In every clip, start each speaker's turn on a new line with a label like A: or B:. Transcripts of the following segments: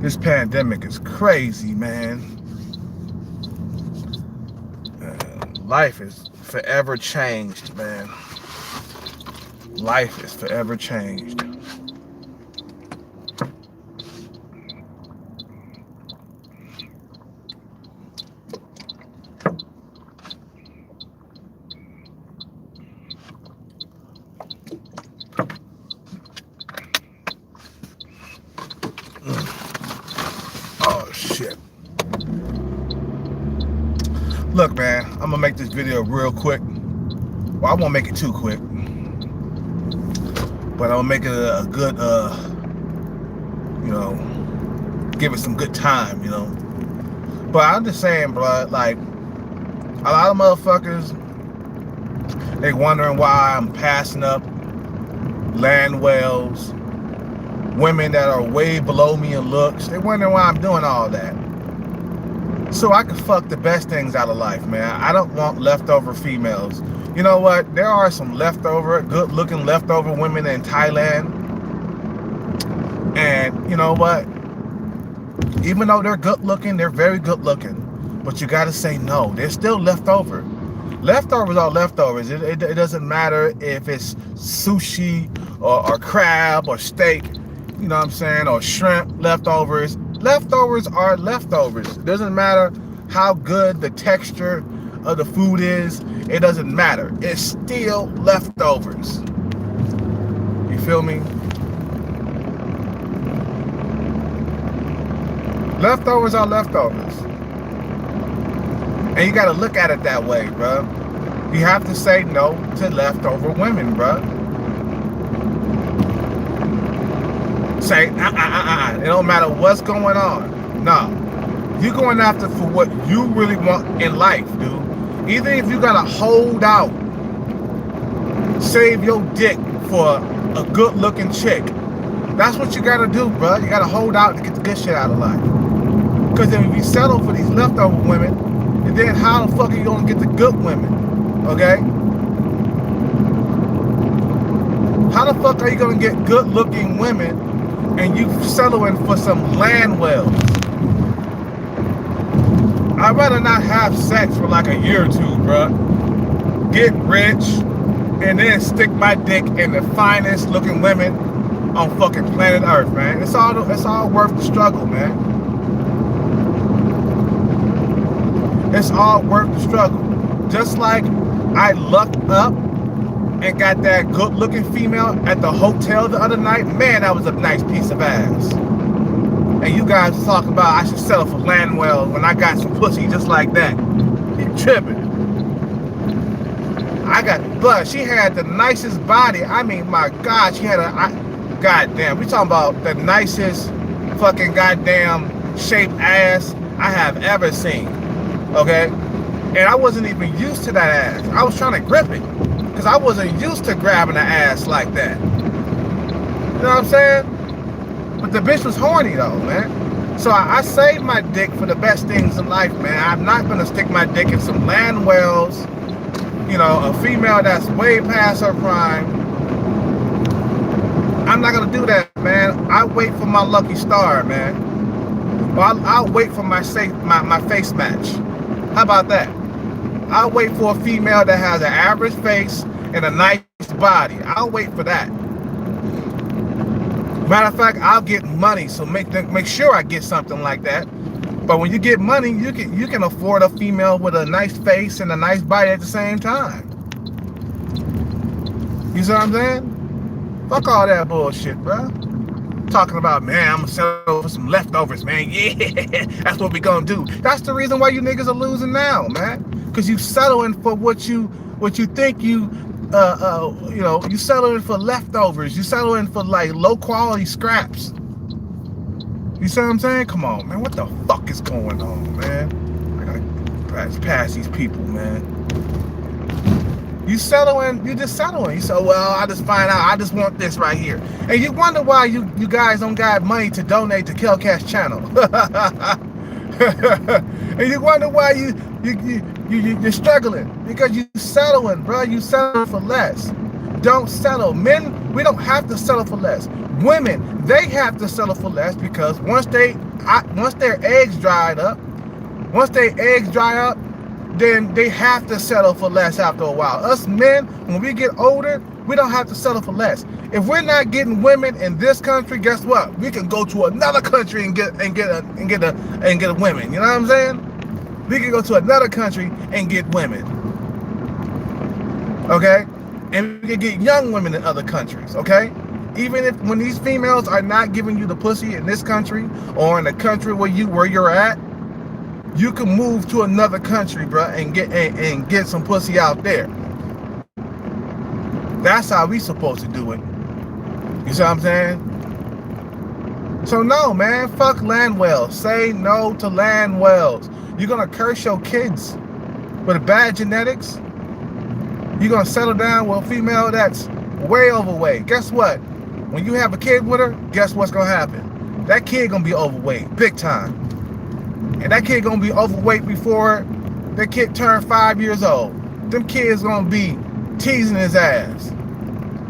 A: This pandemic is crazy, man. Life is forever changed, man. Life is forever changed. Oh, shit. Look, man, I'm gonna make this video real quick. Well, I won't make it too quick, but I'll make it a good, you know, give it some good time, you know. But I'm just saying, bro, like, a lot of motherfuckers, they wondering why I'm passing up land wells, women that are way below me in looks. They wondering why I'm doing all that. So I can fuck the best things out of life, man. I don't want leftover females. You know what? There are some leftover, good-looking leftover women in Thailand. And you know what? Even though they're good-looking, they're very good-looking. But you gotta say no. They're still leftover. Leftovers are leftovers. It doesn't matter if it's sushi or crab or steak, you know what I'm saying, or shrimp leftovers. Leftovers are leftovers. It doesn't matter how good the texture of the food is. It doesn't matter. It's still leftovers. You feel me? Leftovers are leftovers. And you got to look at it that way, bro. You have to say no to leftover women, bro. Say, it don't matter what's going on. No. You're going after for what you really want in life, dude. Even if you got to hold out, save your dick for a good-looking chick. That's what you got to do, bro. You got to hold out to get the good shit out of life. Because if you settle for these leftover women, and then how the fuck are you going to get the good women? Okay? How the fuck are you going to get good-looking women and you settling for some land wells? I'd rather not have sex for like a year or two, bruh. Get rich and then stick my dick in the finest looking women on fucking planet Earth, man. It's all worth the struggle, man. It's all worth the struggle. Just like I lucked up and got that good looking female at the hotel the other night. Man, that was a nice piece of ass. And you guys talk about I should settle for land wells when I got some pussy just like that. You tripping. But she had the nicest body. I mean, my God, she had goddamn, we talking about the nicest fucking goddamn shaped ass I have ever seen. Okay? And I wasn't even used to that ass. I was trying to grip it. Because I wasn't used to grabbing an ass like that. You know what I'm saying? But the bitch was horny though, man. So I saved my dick for the best things in life, man. I'm not gonna stick my dick in some land wells. You know, a female that's way past her prime. I'm not gonna do that, man. I wait for my lucky star, man. Or I'll wait for my face match. How about that? I'll wait for a female that has an average face and a nice body. I'll wait for that. Matter of fact, I'll get money, so make sure I get something like that. But when you get money, you can afford a female with a nice face and a nice body at the same time. You see what I'm saying? Fuck all that bullshit, bro. Talking about, man, I'm gonna settle for some leftovers, man. Yeah, that's what we gonna do. That's the reason why you niggas are losing now, man. Because you settling for what you think you know, you settling for leftovers. You settling for like low quality scraps. You see what I'm saying? Come on, man. What the fuck is going on, man? I gotta pass these people, man. You just settling. You say, well, I just find out. I just want this right here. And you wonder why you guys don't got money to donate to Cash channel. And you wonder why you're struggling, because you settling, bro. You settling for less. don't settle. Men, we don't have to settle for less. Women, they have to settle for less because once their eggs dry up, then they have to settle for less after a while. Us men, when we get older, we don't have to settle for less. If we're not getting women in this country, guess what? We can go to another country and get a women. You know what I'm saying? We can go to another country and get women. Okay? And we can get young women in other countries. Okay? Even if when these females are not giving you the pussy in this country or in the country where you're at, you can move to another country, bro, and get some pussy out there. That's how we supposed to do it. You see what I'm saying? So no, man, fuck land wells. Say no to land wells. You're gonna curse your kids with bad genetics. You're gonna settle down with a female that's way overweight. Guess what? When you have a kid with her, guess what's gonna happen? That kid gonna be overweight, big time. And that kid gonna be overweight before that kid turned 5 years old. Them kids gonna be teasing his ass.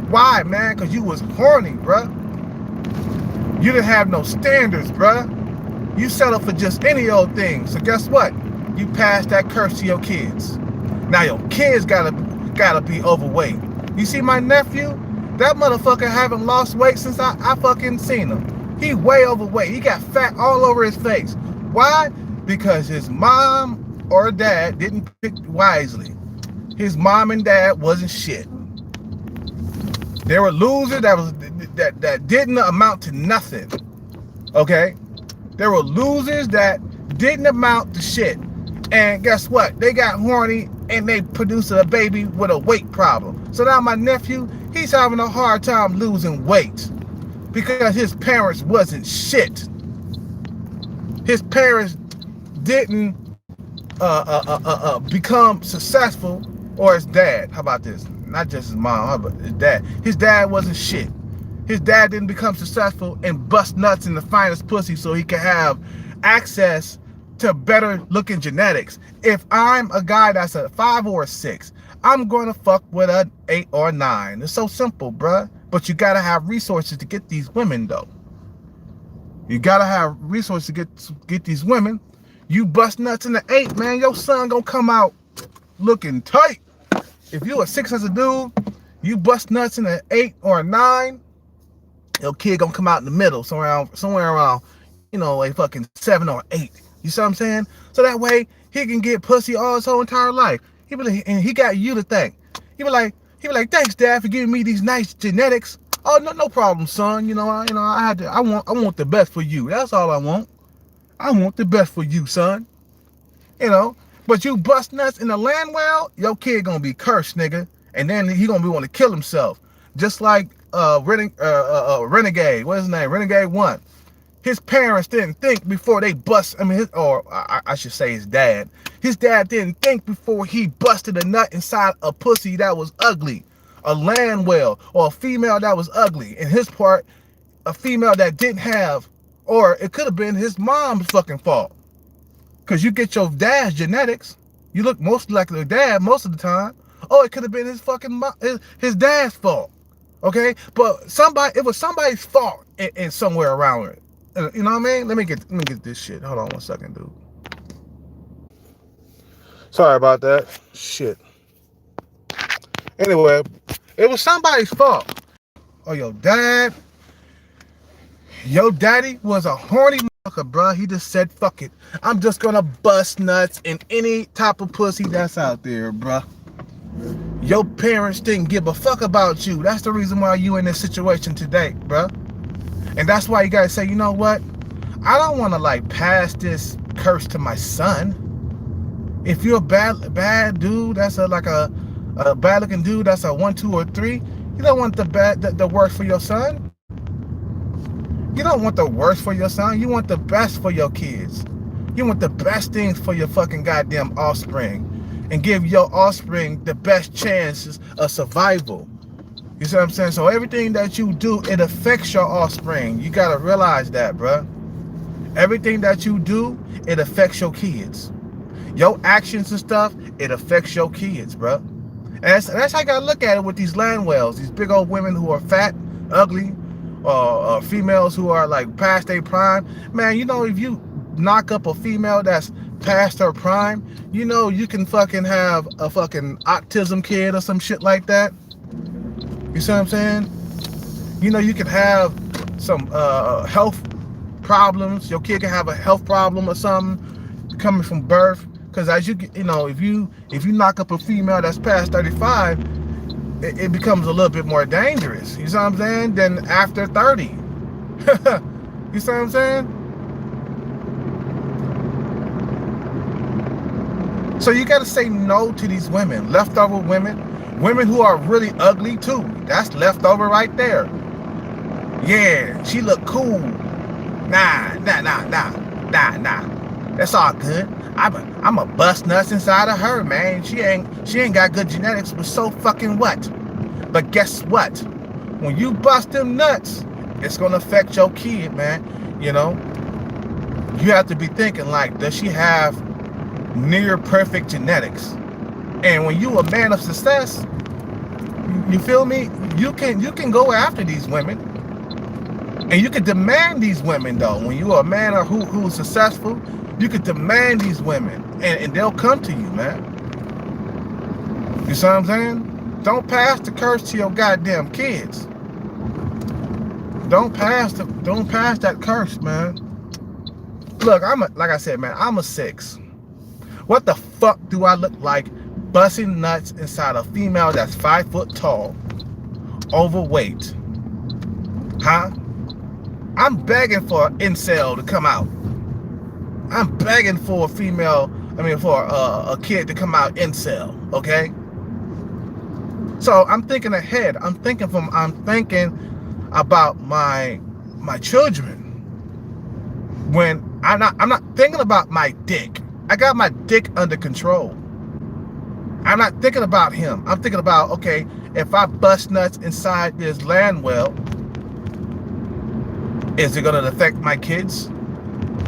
A: Why, man? Because you was horny, bruh. You didn't have no standards, bruh. You settled for just any old thing. So guess what? You passed that curse to your kids. Now your kids gotta be overweight. You see my nephew? That motherfucker haven't lost weight since I fucking seen him. He way overweight. He got fat all over his face. Why? Because his mom or dad didn't pick wisely. His mom and dad wasn't shit. They were losers that didn't amount to nothing. Okay? They were losers that didn't amount to shit. And guess what? They got horny and they produced a baby with a weight problem. So now my nephew, he's having a hard time losing weight because his parents wasn't shit. His parents didn't become successful, or his dad. How about this? Not just his mom, how about his dad? His dad wasn't shit. His dad didn't become successful and bust nuts in the finest pussy so he could have access to better looking genetics. If I'm a guy that's a 5 or a 6, I'm going to fuck with an 8 or a 9. It's so simple, bruh. But you got to have resources to get these women, though. You got to have resources to get these women. You bust nuts in the 8, man, your son going to come out looking tight. If you a 6 as a dude, you bust nuts in an 8 or a 9, your kid going to come out in the middle, somewhere around, you know, a fucking 7 or 8. You see what I'm saying? So that way he can get pussy all his whole entire life. He be like, and he got you to thank. He be like, thanks, Dad, for giving me these nice genetics. Oh, no problem, son. I want the best for you. That's all I want. I want the best for you, son. But you bust nuts in the land well, your kid gonna be cursed, nigga, and then he gonna be wanting to kill himself, just like Renegade. What's his name? Renegade 1. His parents didn't think before they bust. I should say his dad. His dad didn't think before he busted a nut inside a pussy that was ugly, a land well, or a female that was ugly. In his part, a female that didn't have, or it could have been his mom's fucking fault. Because you get your dad's genetics, you look most like your dad most of the time. Oh, it could have been his fucking his dad's fault. Okay, but it was somebody's fault in somewhere around it. You know what I mean? Let me get this shit. Hold on 1 second, dude. Sorry about that. Shit. Anyway, it was somebody's fault. Oh, your daddy was a horny motherfucker, bro. He just said, fuck it. I'm just gonna bust nuts in any type of pussy that's out there, bro. Your parents didn't give a fuck about you. That's the reason why you in this situation today, bro. And that's why you gotta say, you know what? I don't want to pass this curse to my son. If you're a bad dude, that's a bad looking dude, that's a 1, 2, or 3. You don't want the worst for your son. You don't want the worst for your son. You want the best for your kids. You want the best things for your fucking goddamn offspring, and give your offspring the best chances of survival. You see what I'm saying? So everything that you do, it affects your offspring. You gotta realize that, bruh. Everything that you do, it affects your kids. Your actions and stuff, it affects your kids, bruh. that's how you gotta look at it with these land whales, these big old women who are fat, ugly, females who are like past their prime. Man, you know, if you knock up a female that's past her prime, you know, you can fucking have a fucking autism kid or some shit like that. You see what I'm saying? You know, you can have some health problems. Your kid can have a health problem or something coming from birth. Because as you get, you know, if you knock up a female that's past 35, it becomes a little bit more dangerous. You see what I'm saying? Than after 30. You see what I'm saying? So you got to say no to these women, leftover women who are really ugly too. That's leftover right there. Yeah, she look cool. Nah. That's all good. I'm a bust nuts inside of her, man. She ain't got good genetics, but so fucking what? But guess what? When you bust them nuts, it's gonna affect your kid, man. You know, you have to be thinking like, does she have near perfect genetics? And when you a man of success, you feel me? You can go after these women, and you can demand these women though. When you are a man who's successful, you can demand these women, and they'll come to you, man. You see what I'm saying? Don't pass the curse to your goddamn kids. Don't pass that curse, man. Look, like I said, man, I'm a 6. What the fuck do I look like busting nuts inside a female that's 5 foot tall, overweight? Huh? I'm begging for an incel to come out. I'm begging for a kid to come out incel, okay? So I'm thinking ahead. I'm thinking about my children. When I'm not thinking about my dick. I got my dick under control. I'm not thinking about him. I'm thinking about, okay, if I bust nuts inside this land well, is it gonna affect my kids?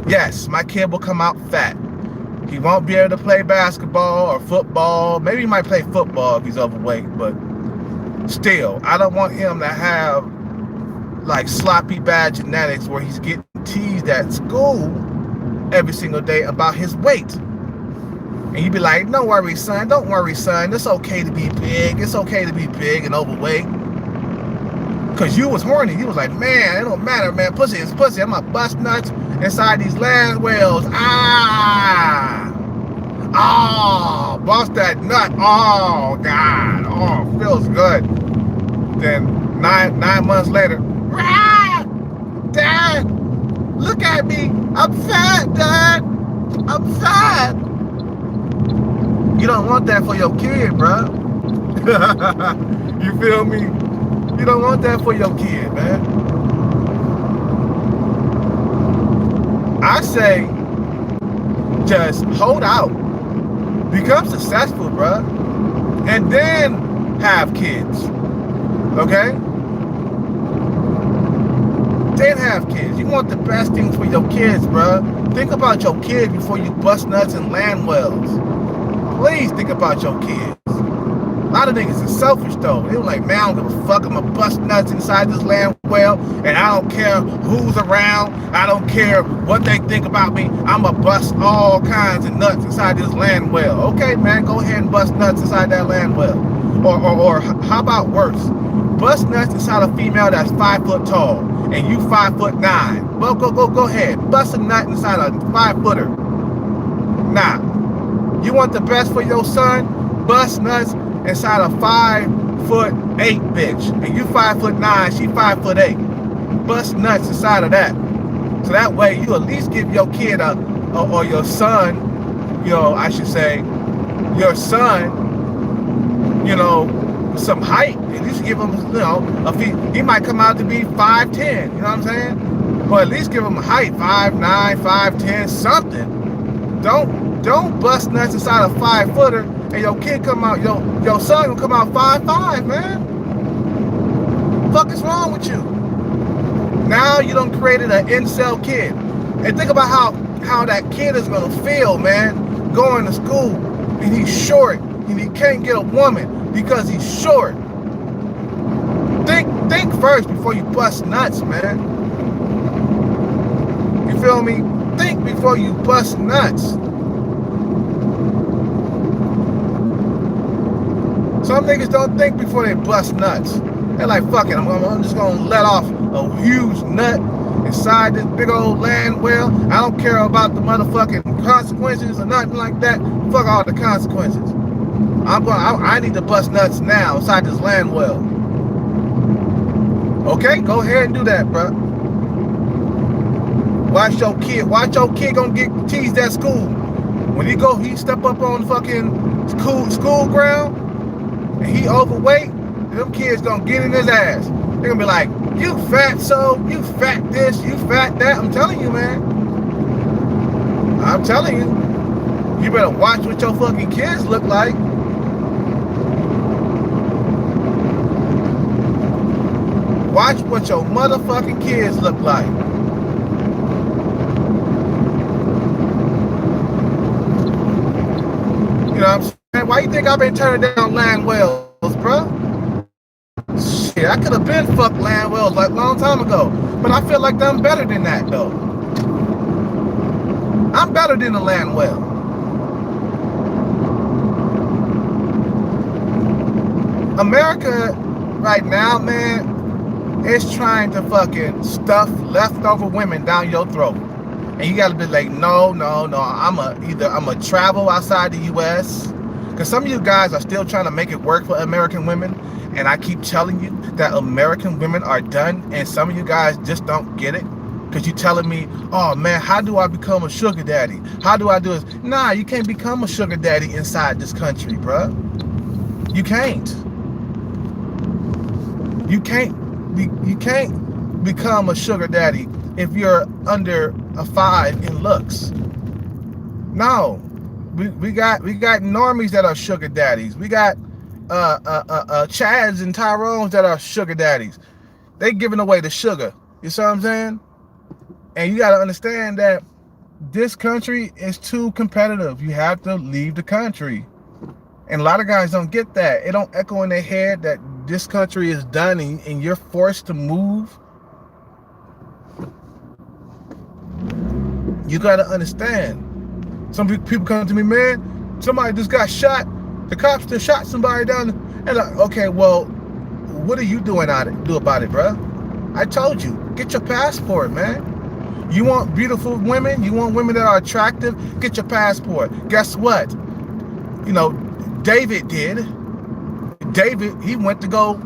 A: Yes, my kid will come out fat. He won't be able to play basketball or football. Maybe he might play football if he's overweight, but still, I don't want him to have like sloppy bad genetics where he's getting teased at school every single day about his weight. And you'd be like, don't worry, son. It's okay to be big. It's okay to be big and overweight. Because you was horny. You was like, man, it don't matter, man. Pussy is pussy. I'm going to bust nuts inside these land whales. Bust that nut. Oh, God. Oh, feels good. Then 9 months later, Dad, look at me. I'm fat, Dad. I'm fat. You don't want that for your kid, bro. You feel me? You don't want that for your kid, man. I say, just hold out. Become successful, bro. And then have kids. Okay? Then have kids. You want the best things for your kids, bro. Think about your kid before you bust nuts and land wells. Please think about your kids. A lot of niggas are selfish though. They were like, man, I don't give a fuck. I'm gonna bust nuts inside this land well, and I don't care who's around. I don't care what they think about me. I'm gonna bust all kinds of nuts inside this land well. Okay, man, go ahead and bust nuts inside that land well. Or how about worse? Bust nuts inside a female that's 5 foot tall, and you 5'9". Well, go ahead. Bust a nut inside a 5-footer. Nah. You want the best for your son? Bust nuts inside a 5'8" bitch, and you 5'9", she 5'8". Bust nuts inside of that, so that way you at least give your kid or your son, I should say, your son, some height. At least give him, he might come out to be 5'10", you know what I'm saying? But at least give him a height, 5'9", 5'10", something. Don't bust nuts inside a 5-footer and your kid come out, your son will come out 5'5", man. Fuck is wrong with you? Now you done created an incel kid. And think about how that kid is gonna feel, man, going to school and he's short and he can't get a woman because he's short. Think first before you bust nuts, man. You feel me? Think before you bust nuts. Some niggas don't think before they bust nuts. They're like, fuck it, I'm just gonna let off a huge nut inside this big old land well. I don't care about the motherfucking consequences or nothing like that. Fuck all the consequences. I need to bust nuts now inside this land well. Okay, go ahead and do that, bro. Watch your kid gonna get teased at school. When he step up on the fucking school ground and he overweight, them kids gonna get in his ass. They're gonna be like, you fat so, you fat this, you fat that. I'm telling you, man. I'm telling you. You better watch what your fucking kids look like. Watch what your motherfucking kids look like. You know what I'm saying? Why you think I've been turning down land wells, bro? Shit, I could have been fucked land wells like a long time ago. But I feel like I'm better than that, though. I'm better than a land well. America right now, man, is trying to fucking stuff leftover women down your throat. And you gotta be like, no, I'm a travel outside the US. Because some of you guys are still trying to make it work for American women. And I keep telling you that American women are done. And some of you guys just don't get it. Because you're telling me, oh man, how do I become a sugar daddy? How do I do this? Nah, you can't become a sugar daddy inside this country, bruh. You can't. You can't become a sugar daddy if you're under a 5 in looks. No, we got normies that are sugar daddies. We got Chads and Tyrones that are sugar daddies. They giving away the sugar. You see what I'm saying? And you got to understand that this country is too competitive. You have to leave the country. And a lot of guys don't get that. It don't echo in their head that this country is done and you're forced to move. You got to understand. Some people come to me, man, somebody just got shot. The cops just shot somebody down. And like, okay, well, what are you doing about it, bro? I told you, get your passport, man. You want beautiful women? You want women that are attractive? Get your passport. Guess what? You know, David did. David, he went to go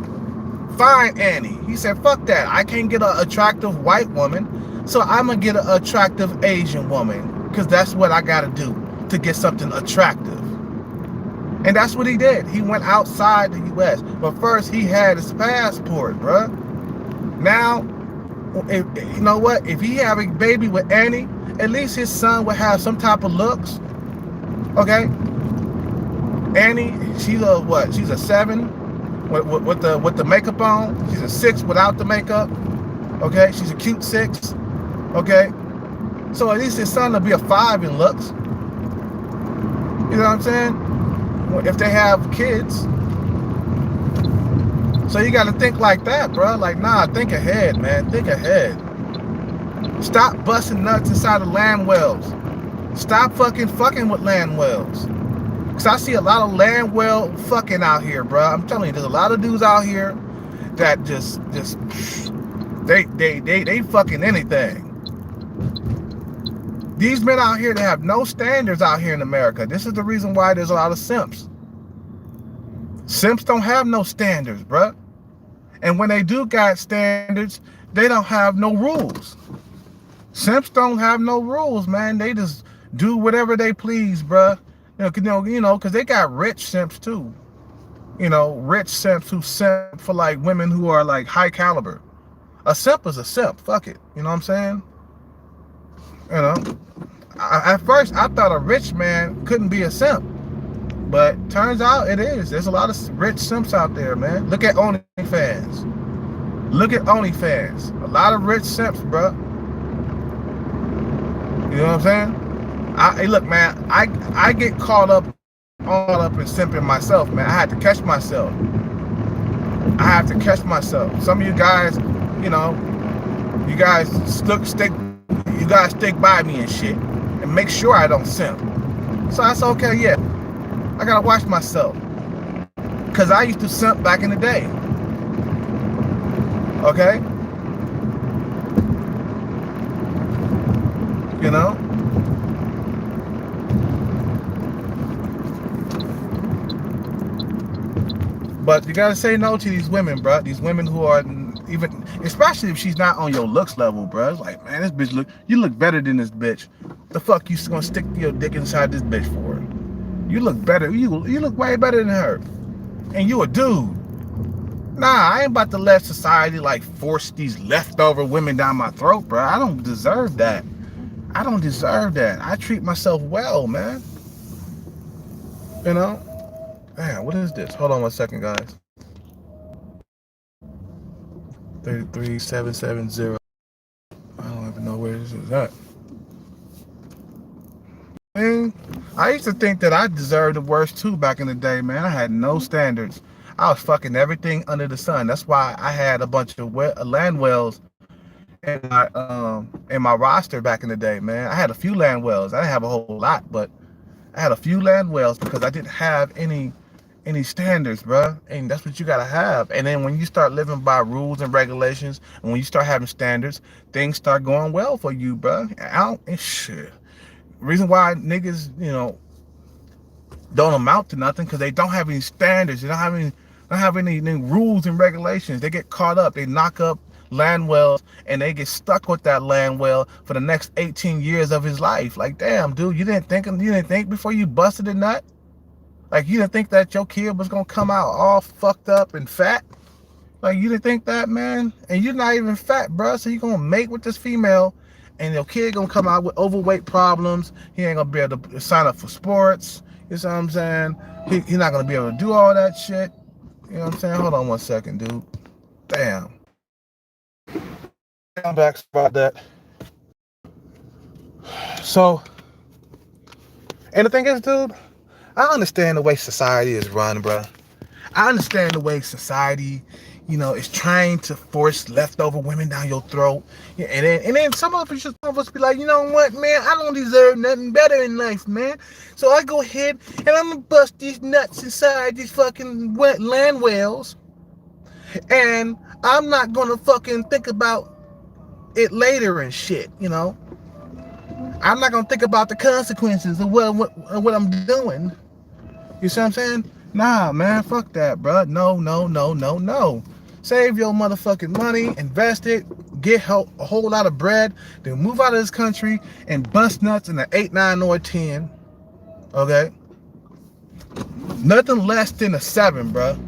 A: find Annie. He said, fuck that. I can't get an attractive white woman, so I'm going to get an attractive Asian woman because that's what I got to do to get something attractive. And that's what he did. He went outside the U.S. But first, he had his passport, bruh. Now, you know what? If he have a baby with Annie, at least his son would have some type of looks. Okay? Annie, she's a what? She's a 7 with the makeup on. She's a 6 without the makeup. Okay? She's a cute 6. Okay? So at least his son will be a 5 in looks. You know what I'm saying? If they have kids. So you got to think like that, bro. Like, nah, think ahead, man. Think ahead. Stop busting nuts inside of land wells. Stop fucking with land wells. Because I see a lot of land well fucking out here, bro. I'm telling you, there's a lot of dudes out here that just they fucking anything. These men out here, they have no standards out here in America. This is the reason why there's a lot of simps. Simps don't have no standards, bruh. And when they do got standards, they don't have no rules. Simps don't have no rules, man. They just do whatever they please, bruh. You know, because they got rich simps too. You know, rich simps who simp for like women who are like high caliber. A simp is a simp. Fuck it. You know what I'm saying? You know, at first I thought a rich man couldn't be a simp, but turns out it is. There's a lot of rich simps out there, man. Look at OnlyFans. Look at OnlyFans. A lot of rich simps, bro. You know what I'm saying? Hey, look, man. I get caught up all up and simping myself, man. I had to catch myself. I have to catch myself. Some of you guys, you know, you guys stick by me and shit, and make sure I don't simp. So that's okay. Yeah, I gotta watch myself, cause I used to simp back in the day. Okay, you know. But you gotta say no to these women, bro. These women who are even, especially if she's not on your looks level, bro. It's like, man, this bitch you look better than this bitch. The fuck you gonna stick your dick inside this bitch for? You look better. You look way better than her, and you a dude. Nah, I ain't about to let society like force these leftover women down my throat, bro. I don't deserve that. I don't deserve that. I treat myself well, man. You know. Man, what is this? Hold on 1 second, guys. 33770. I don't even know where this is at. I used to think that I deserved the worst too back in the day, man. I had no standards. I was fucking everything under the sun. That's why I had a bunch of land wells in my roster back in the day, man. I had a few land wells. I didn't have a whole lot, but I had a few land wells because I didn't have any standards, bro. And that's what you gotta have. And then when you start living by rules and regulations, and when you start having standards, things start going well for you, bro. Shit. Reason why niggas, you know, don't amount to nothing, because they don't have any standards. They don't have any rules and regulations. They get caught up. They knock up land wells, and they get stuck with that land well for the next 18 years of his life. Like, damn, dude, you didn't think before you busted a nut? Like, you didn't think that your kid was gonna come out all fucked up and fat? Like, you didn't think that, man? And you're not even fat, bro. So you're gonna mate with this female, and your kid gonna come out with overweight problems. He ain't gonna be able to sign up for sports. You know what I'm saying? He's not gonna be able to do all that shit. You know what I'm saying? Hold on 1 second, dude. Damn. I'm back about that. So, and the thing is, dude, I understand the way society is run, bro. I understand the way society, you know, is trying to force leftover women down your throat. And then some of us be like, you know what, man, I don't deserve nothing better in life, man. So I go ahead and I'm gonna bust these nuts inside these fucking wet land wells. And I'm not gonna fucking think about it later and shit, you know. I'm not gonna think about the consequences of what I'm doing. You see what I'm saying? Nah, man, fuck that, bro. No. Save your motherfucking money, invest it, get a whole lot of bread, then move out of this country and bust nuts in an 8, 9, or 10. Okay? Nothing less than a 7, bro.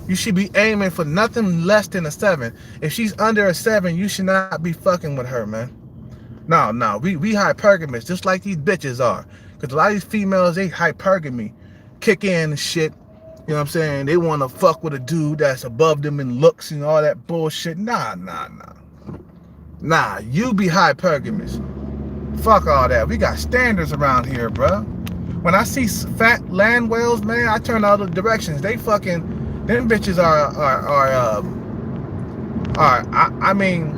A: You should be aiming for nothing less than a 7. If she's under a 7, you should not be fucking with her, man. No, we hypergamous, just like these bitches are. Because a lot of these females, they hypergamy, kick in and shit. You know what I'm saying? They want to fuck with a dude that's above them in looks and all that bullshit. Nah, you be hypergamous. Fuck all that. We got standards around here, bro. When I see fat land whales, man, I turn other directions. They fucking, them bitches I mean,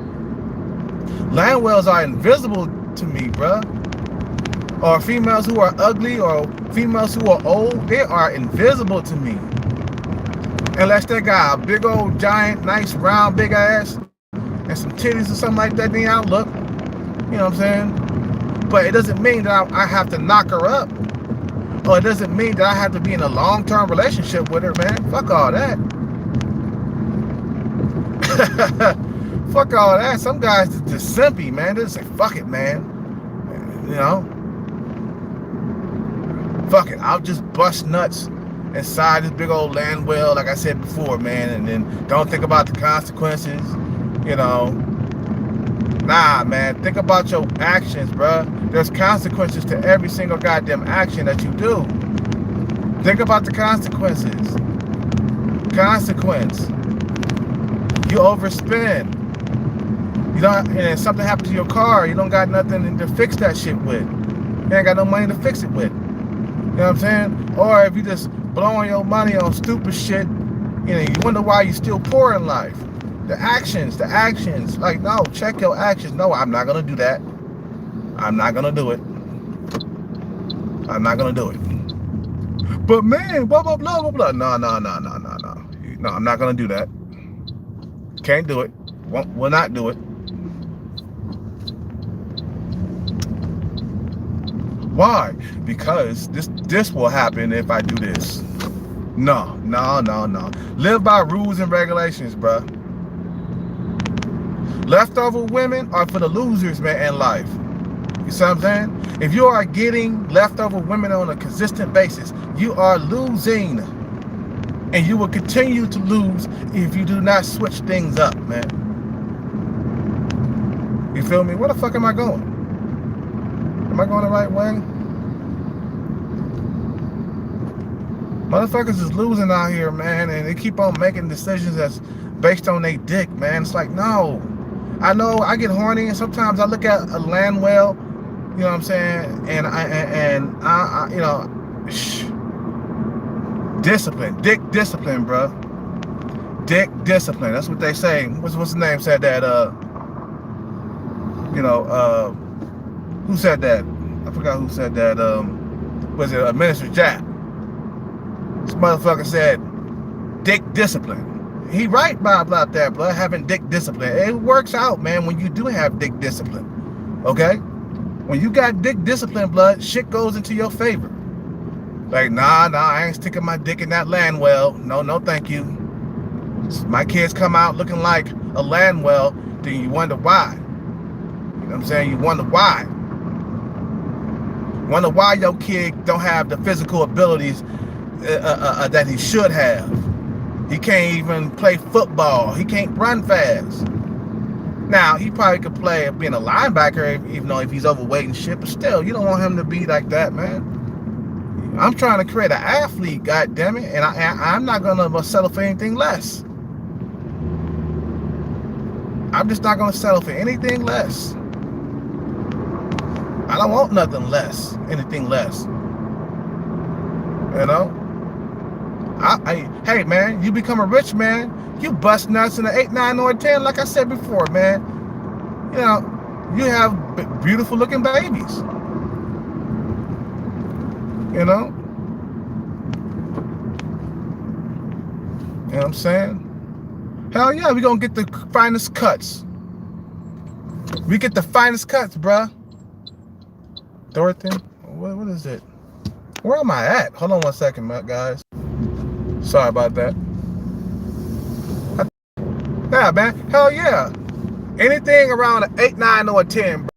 A: land whales are invisible to me, bro. Or females who are ugly, or females who are old, they are invisible to me. Unless they got a big old giant, nice round big ass and some titties or something like that, then I'll look. You know what I'm saying? But it doesn't mean that I have to knock her up. Or it doesn't mean that I have to be in a long-term relationship with her, man. Fuck all that. Fuck all that. Some guys just simpy, man. They just say, fuck it, man. You know? Fuck it. I'll just bust nuts inside this big old land well, like I said before, man. And then don't think about the consequences. You know? Nah, man. Think about your actions, bro. There's consequences to every single goddamn action that you do. Think about the consequences. Consequence. You overspend. You don't, and if something happens to your car, you don't got nothing to fix that shit with. You ain't got no money to fix it with. You know what I'm saying? Or if you just blowing your money on stupid shit, you wonder why you're still poor in life. The actions. Like, no, check your actions. No, I'm not gonna do that. I'm not gonna do it. I'm not gonna do it. But man, blah blah blah blah blah. No. No, I'm not gonna do that. Can't do it. Will not do it. Why? Because this will happen if I do this. No. Live by rules and regulations, bruh. Leftover women are for the losers, man, in life. You see what I'm saying? If you are getting leftover women on a consistent basis, you are losing. And you will continue to lose if you do not switch things up, man. You feel me? Where the fuck am I going? Am I going the right way? Motherfuckers is losing out here, man, and they keep on making decisions that's based on their dick, man. It's like, no. I know I get horny, and sometimes I look at a land well, you know what I'm saying, and I you know, discipline, dick discipline, bro. Dick discipline. That's what they say. What's the name said that? Who said that? I forgot who said that. Was it Minister Jack? This motherfucker said, dick discipline. He right about that, bro. Having dick discipline. It works out, man, when you do have dick discipline. Okay? When you got dick discipline, blood, shit goes into your favor. Like, nah, I ain't sticking my dick in that land well. No, thank you. My kids come out looking like a land well, then you wonder why. You know what I'm saying? You wonder why. Wonder why your kid don't have the physical abilities that he should have. He can't even play football. He can't run fast. Now, he probably could play being a linebacker, even though if he's overweight and shit, but still, you don't want him to be like that, man. I'm trying to create an athlete, goddammit, and I'm not going to settle for anything less. I'm just not going to settle for anything less. I don't want nothing less, anything less. You know? Hey, man, you become a rich man, you bust nuts in an 8, 9, or 10, like I said before, man. You know, you have beautiful looking babies. You know? You know what I'm saying? Hell yeah, we gonna get the finest cuts. We get the finest cuts, bruh. Dorothy? What is it? Where am I at? Hold on one second, guys. Sorry about that. Yeah, man. Hell yeah. Anything around an 8, 9, or 10, bro.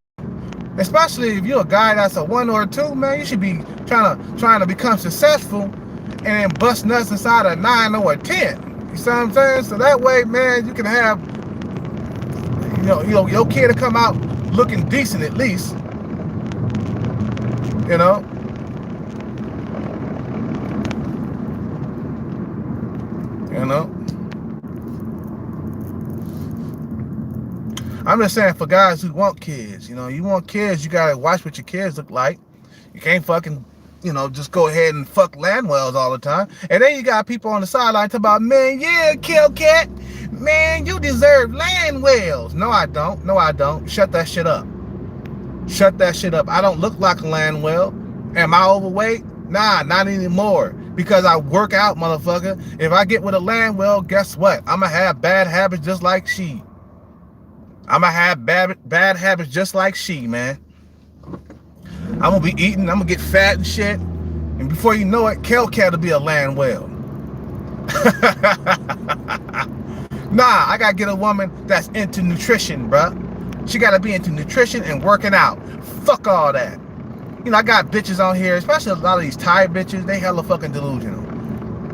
A: Especially if you're a guy that's a 1 or a 2, man, you should be trying to become successful and then bust nuts inside a 9 or a 10. You see what I'm saying? So that way, man, you can have, your kid to come out looking decent at least. You know? I'm just saying for guys who want kids, you want kids, you gotta watch what your kids look like. You can't fucking, just go ahead and fuck land wells all the time. And then you got people on the sideline talking about, man, yeah, kill cat, man, you deserve land wells. No, I don't. Shut that shit up. I don't look like a land well. Am I overweight? Nah, not anymore. Because I work out, motherfucker. If I get with a land well, guess what? I'ma have bad habits just like she. I'ma have bad habits just like she, man. I'm gonna be eating, I'm gonna get fat and shit. And before you know it, Kel-Cat will be a land well. Nah, I gotta get a woman that's into nutrition, bruh. She gotta be into nutrition and working out. Fuck all that. I got bitches on here, especially a lot of these Thai bitches, they hella fucking delusional.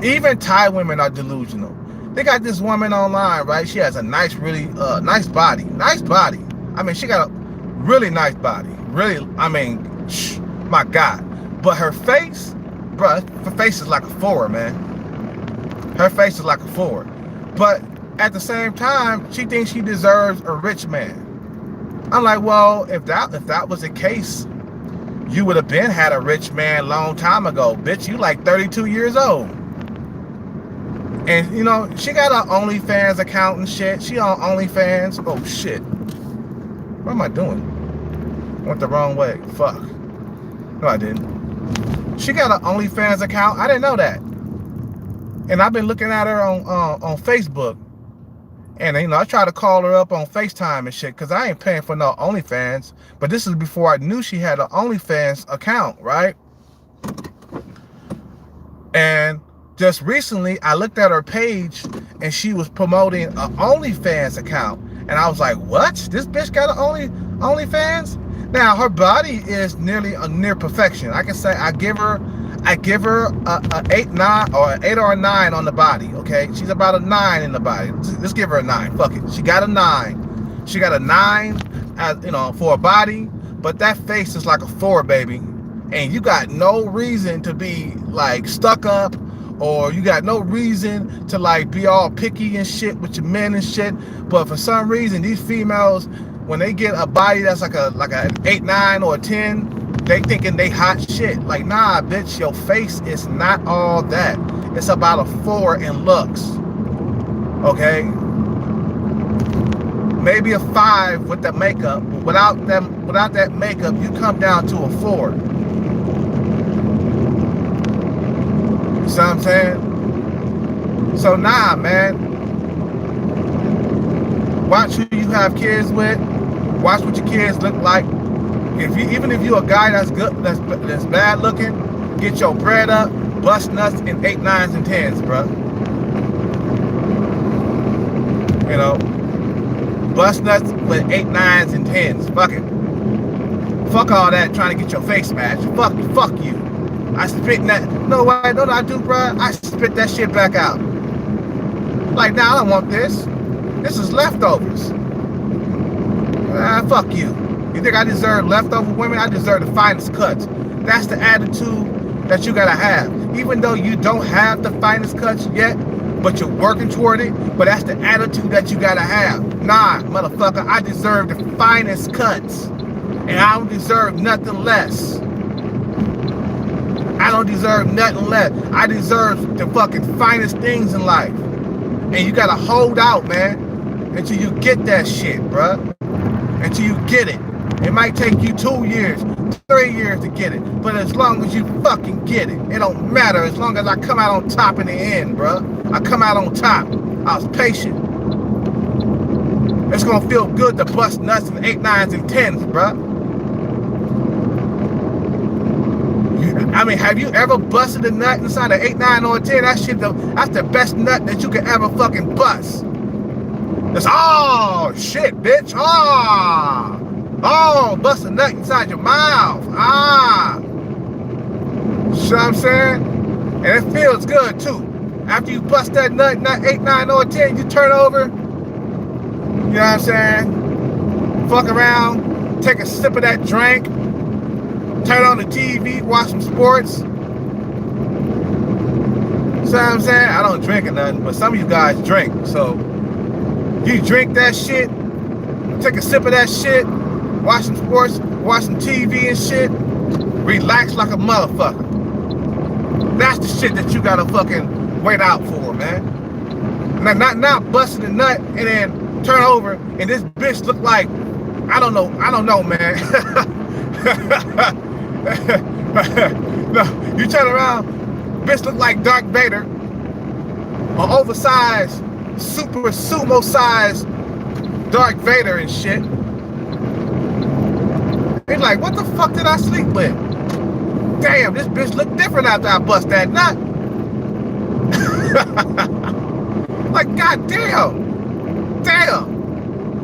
A: Even Thai women are delusional. They got this woman online, right? She has a nice, really, nice body. Nice body. I mean, she got a really nice body. Really, my God. But her face, bruh, her face is like a 4, man. Her face is like a 4. But at the same time, she thinks she deserves a rich man. I'm like, well, if that was the case, You would have been had a rich man long time ago. Bitch, you like 32 years old. And, you know, she got her OnlyFans account and shit. She on OnlyFans. Oh, shit. What am I doing? Went the wrong way. Fuck. No, I didn't. She got an OnlyFans account. I didn't know that. And I've been looking at her on Facebook. And, you know, I tried to call her up on FaceTime and shit because I ain't paying for no OnlyFans. But this is before I knew she had an OnlyFans account, right? And just recently, I looked at her page and she was promoting an OnlyFans account. And I was like, what? This bitch got an OnlyFans? Now, her body is near perfection. I can say I give her a 8, 9, or an 8 or a 9 on the body, okay? She's about a 9 in the body. Let's give her a 9. Fuck it. She got a 9. She got a 9, you know, for a body, but that face is like a 4, baby. And you got no reason to be like stuck up, or you got no reason to like be all picky and shit with your men and shit. But for some reason, these females, when they get a body that's like an 8, 9, or a 10, they thinking they hot shit. Like, nah, bitch, your face is not all that. It's about a 4 in looks. Okay? Maybe a 5 with the makeup. But without that makeup, you come down to a 4. You see what I'm saying? So nah, man. Watch who you have kids with. Watch what your kids look like. Even if you're a guy that's good, that's bad looking, get your bread up, bust nuts in 8, 9s, and 10s, bro. You know, bust nuts with 8, 9s, and 10s. Fuck it. Fuck all that trying to get your face smashed. Fuck you. I spit that. No way. Know what I do, bro? I spit that shit back out. Like, nah, I don't want this. This is leftovers. Fuck you. You think I deserve leftover women? I deserve the finest cuts. That's the attitude that you gotta have. Even though you don't have the finest cuts yet, but you're working toward it, but that's the attitude that you gotta have. Nah, motherfucker, I deserve the finest cuts. And I don't deserve nothing less. I don't deserve nothing less. I deserve the fucking finest things in life. And you gotta hold out, man, until you get that shit, bruh. Until you get it. It might take you 2 years, 3 years to get it. But as long as you fucking get it, it don't matter. As long as I come out on top in the end, bruh. I come out on top. I was patient. It's gonna feel good to bust nuts in 8, 9s, and 10s, bruh. I mean, have you ever busted a nut inside an 8, 9, or a 10? That shit, that's the best nut that you could ever fucking bust. It's, oh, shit, bitch. Oh, bust a nut inside your mouth. See what I'm saying? And it feels good, too. After you bust that nut, 8, 9, or 10, you turn over. You know what I'm saying? Fuck around. Take a sip of that drink. Turn on the TV, watch some sports. See what I'm saying? I don't drink or nothing, but some of you guys drink. So you drink that shit, take a sip of that shit, watch some sports, watch some TV and shit, relax like a motherfucker. That's the shit that you gotta fucking wait out for, man. Not busting a nut and then turn over and this bitch look like, I don't know, man. No, you turn around, bitch look like Darth Vader, or oversized, super sumo sized Darth Vader and shit. It's like, what the fuck did I sleep with? Damn, this bitch look different after I bust that nut. Like, damn.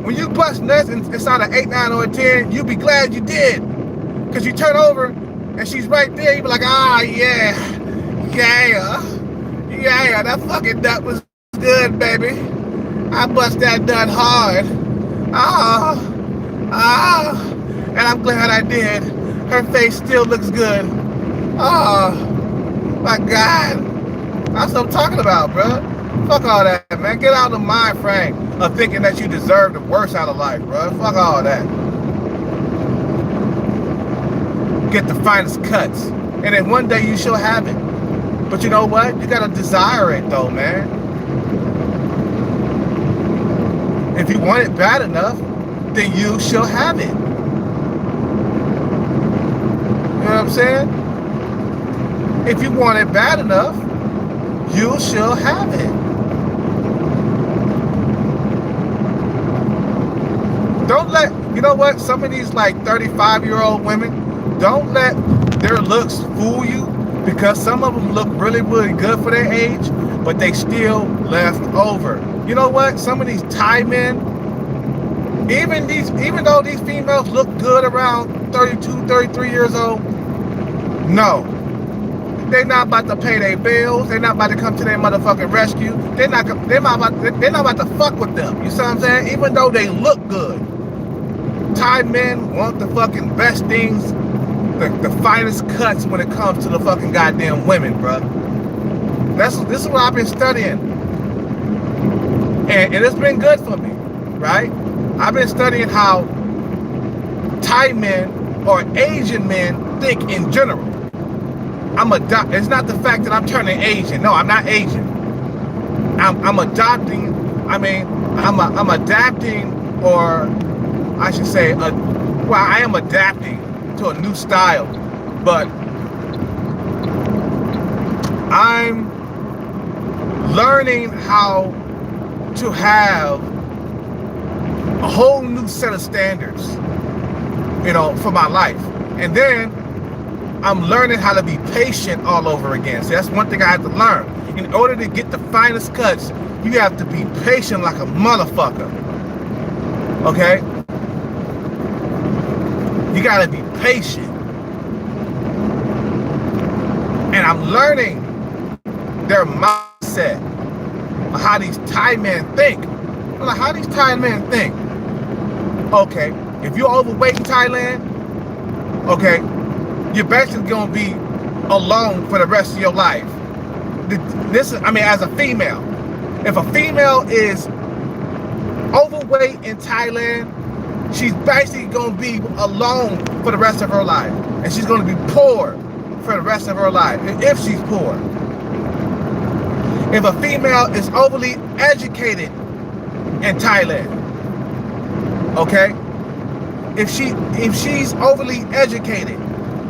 A: When you bust nuts inside an 8, 9, or a 10, you be glad you did. Because you turn over and she's right there, you be like, yeah, that fucking nut was good, baby. I bust that nut hard. And I'm glad I did. Her face still looks good. Oh, my God. That's what I'm talking about, bro. Fuck all that, man. Get out of the mind frame of thinking that you deserve the worst out of life, bro. Fuck all that. get the finest cuts. And then one day you shall have it. But you know what? You gotta desire it though, man. If you want it bad enough, then you shall have it. You know what I'm saying? If you want it bad enough, you shall have it. Don't let, you know what, some of these like 35-year-old women, don't let their looks fool you, because some of them look really, really good for their age, but they still left over. You know what, some of these Thai men, even though these females look good around 32, 33 years old, no. They're not about to pay their bills. They're not about to come to their motherfucking rescue. They're not about to fuck with them. You see what I'm saying? Even though they look good. Thai men want the fucking best things, the finest cuts when it comes to the fucking goddamn women, bruh. This is what I've been studying. And it's been good for me, right? I've been studying how Thai men or Asian men think in general. It's not the fact that I'm turning Asian. No, I'm not Asian. I'm adapting, or I should say, I am adapting to a new style, but I'm learning how to have a whole new set of standards, you know, for my life. And then I'm learning how to be patient all over again. So that's one thing I have to learn. In order to get the finest cuts, you have to be patient like a motherfucker. Okay? You gotta be patient. And I'm learning their mindset of how these Thai men think. I'm like, how these Thai men think? Okay, if you're overweight in Thailand, okay, you're basically gonna be alone for the rest of your life. As a female, if a female is overweight in Thailand, she's basically gonna be alone for the rest of her life, and she's gonna be poor for the rest of her life if she's poor. If a female is overly educated in Thailand, okay, if she's overly educated,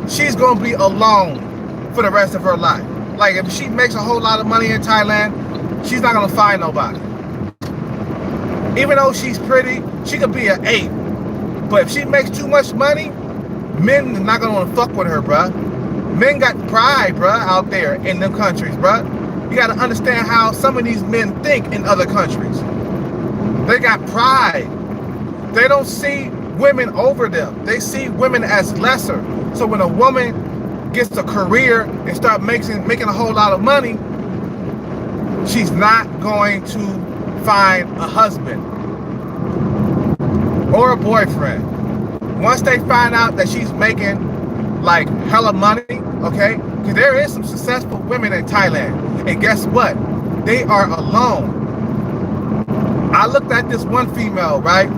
A: she's gonna be alone for the rest of her life. Like if she makes a whole lot of money in Thailand, she's not gonna find nobody. Even though she's pretty, she could be an 8. But if she makes too much money, men are not gonna wanna fuck with her, bruh. Men got pride, bruh, out there in them countries, bruh. You gotta understand how some of these men think in other countries. They got pride. They don't see women over them. They see women as lesser. So when a woman gets a career and start making a whole lot of money, she's not going to find a husband or a boyfriend. Once they find out that she's making like hella money, okay, because there is some successful women in Thailand, and guess what? They are alone. I looked at this one female, right,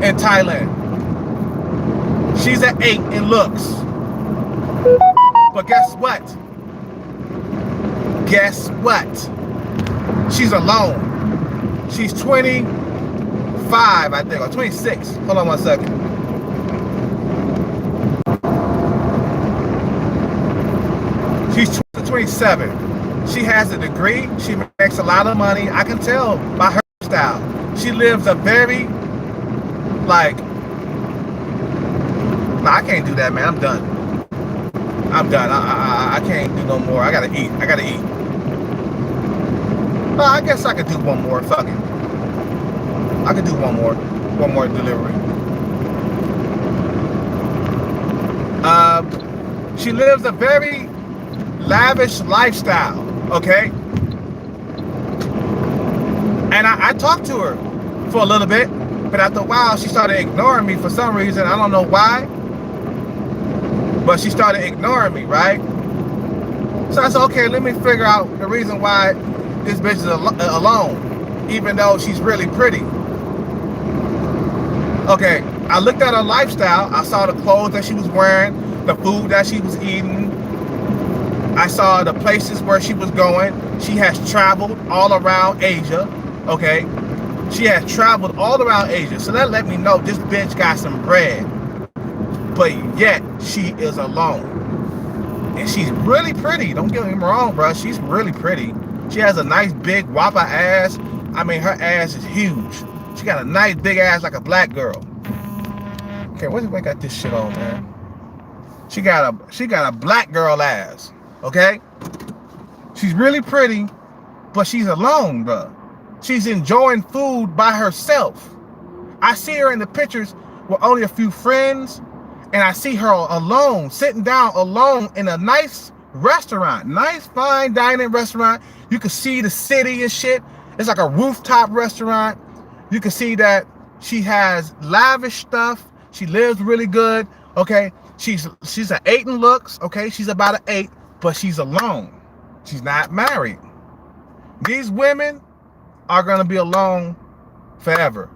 A: in Thailand. She's an 8 in looks. But guess what? Guess what? She's alone. She's 25, I think, or 26. Hold on one second. She's 27. She has a degree. She makes a lot of money. I can tell by her style. She lives a very, like, nah, I can't do that, man. I'm done. I can't do no more. I gotta eat. Well, I guess I could do one more. Fuck it. I could do one more delivery. She lives a very lavish lifestyle, okay? And I talked to her for a little bit, but after a while she started ignoring me for some reason. I don't know why, but she started ignoring me, right? So I said, okay, let me figure out the reason why this bitch is alone, even though she's really pretty. Okay, I looked at her lifestyle. I saw the clothes that she was wearing, the food that she was eating. I saw the places where she was going. She has traveled all around Asia, okay? She has traveled all around Asia. So that let me know this bitch got some bread. But yet, she is alone. And she's really pretty. Don't get me wrong, bro. She's really pretty. She has a nice big whopper ass. I mean, her ass is huge. She got a nice big ass like a black girl. Okay, where's I got this shit on, man? She got a black girl ass. Okay? She's really pretty, but she's alone, bro. She's enjoying food by herself. I see her in the pictures with only a few friends, and I see her alone, sitting down alone in a nice restaurant, nice fine dining restaurant. You can see the city and shit. It's like a rooftop restaurant. You can see that she has lavish stuff. She lives really good. Okay, she's an 8 in looks. Okay, she's about an 8, but she's alone. She's not married. These women are gonna be alone forever,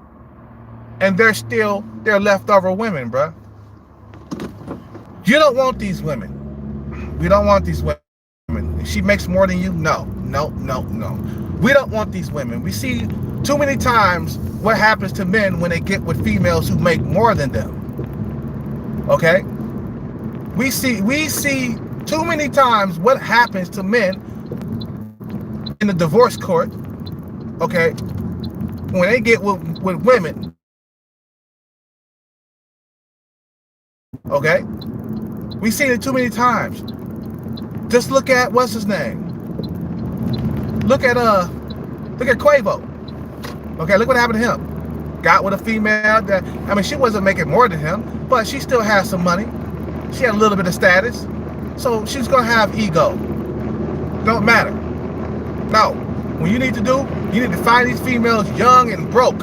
A: and they're leftover women, bruh. You don't want these women. We don't want these women. If she makes more than you, no. We don't want these women. We see too many times what happens to men when they get with females who make more than them. Okay? We see too many times what happens to men in the divorce court, okay, when they get with women. Okay? We've seen it too many times. Just look at what's his name. Look at Quavo. Okay, look what happened to him. Got with a female that, I mean, she wasn't making more than him, but she still has some money. She had a little bit of status, so she's gonna have ego. Don't matter. No, what you need to do, you need to find these females young and broke.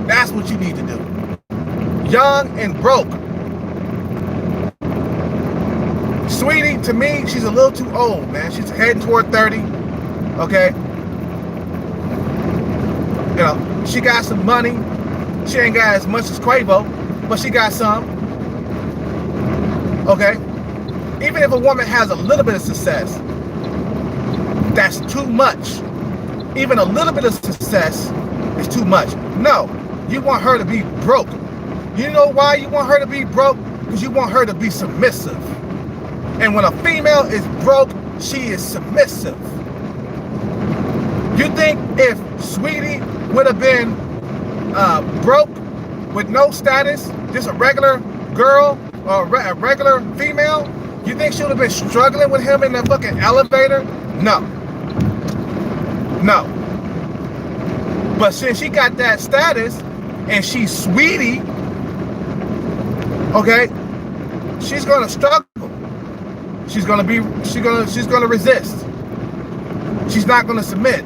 A: That's what you need to do. Young and broke. Sweetie, to me, she's a little too old, man. She's heading toward 30, okay? You know, she got some money. She ain't got as much as Quavo, but she got some, okay? Even if a woman has a little bit of success, that's too much. Even a little bit of success is too much. No, you want her to be broke. You know why you want her to be broke? Because you want her to be submissive. And when a female is broke, she is submissive. You think if Sweetie would have been broke with no status, just a regular girl or a regular female, you think she would have been struggling with him in the fucking elevator? No. But since she got that status and she's Sweetie, okay, she's gonna struggle. She's gonna resist. She's not gonna submit.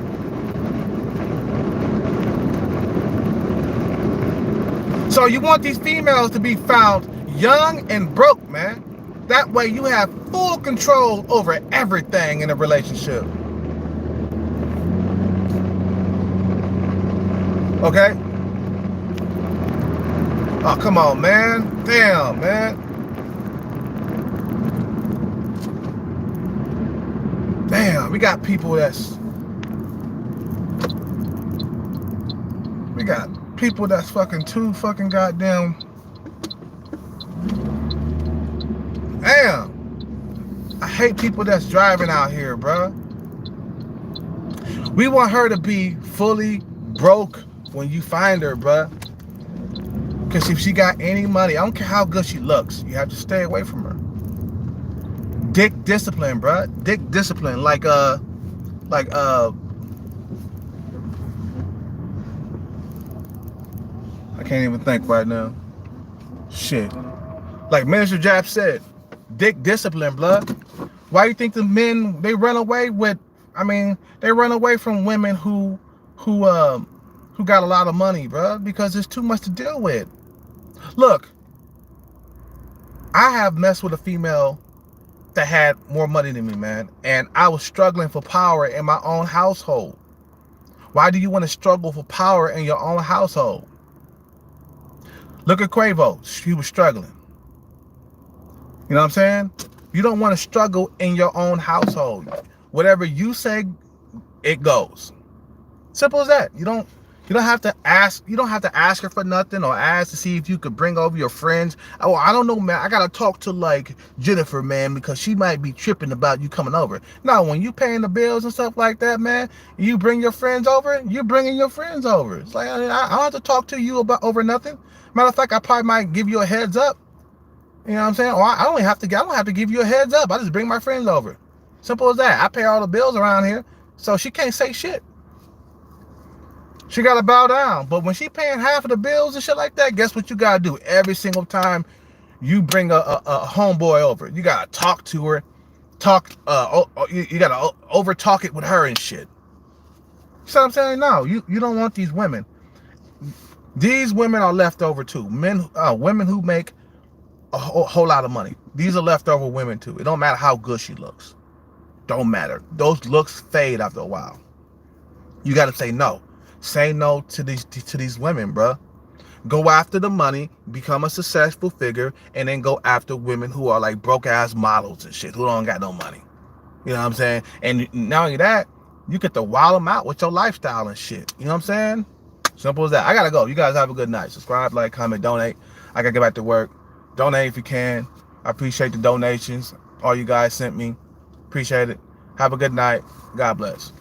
A: So you want these females to be found young and broke, man. That way you have full control over everything in a relationship. Okay? Oh, come on, man. Damn, man. Damn, we got people that's fucking too fucking goddamn. Damn. I hate people that's driving out here, bruh. We want her to be fully broke when you find her, bruh. Because if she got any money, I don't care how good she looks, you have to stay away from her. Dick discipline, bruh. Dick discipline, like I can't even think right now. Shit. Like Minister Jap said, dick discipline, blood. Why you think the men, they run away with, they run away from women who got a lot of money, bruh, because it's too much to deal with. Look, I have messed with a female that had more money than me, man, and I was struggling for power in my own household. Why do you want to struggle for power in your own household? Look at Quavo. He was struggling. You know what I'm saying? You don't want to struggle in your own household. Whatever you say, it goes. Simple as that. You don't have to ask. You don't have to ask her for nothing or ask to see if you could bring over your friends. Oh, I don't know, man. I gotta talk to like Jennifer, man, because she might be tripping about you coming over. No, when you paying the bills and stuff like that, man, you bring your friends over. You're bringing your friends over. It's like I don't have to talk to you about over nothing. Matter of fact, I probably might give you a heads up. You know what I'm saying? Or I don't have to give you a heads up. I just bring my friends over. Simple as that. I pay all the bills around here, so she can't say shit. She got to bow down. But when she paying half of the bills and shit like that, guess what you got to do? Every single time you bring a homeboy over, you got to talk to her. You got to over talk it with her and shit. You know what I'm saying? No, you don't want these women. These women are left over too. Women who make a whole lot of money. These are leftover women too. It don't matter how good she looks. Don't matter. Those looks fade after a while. You got to say no. Say no to these women, bruh. Go after the money, become a successful figure, and then go after women who are like broke ass models and shit who don't got no money. You know what I'm saying? And not only that, you get to wild them out with your lifestyle and shit. You know what I'm saying? Simple as that. I gotta go. You guys have a good night. Subscribe, like, comment, donate. I gotta get back to work. Donate if you can. I appreciate the donations. All you guys sent me. Appreciate it. Have a good night. God bless.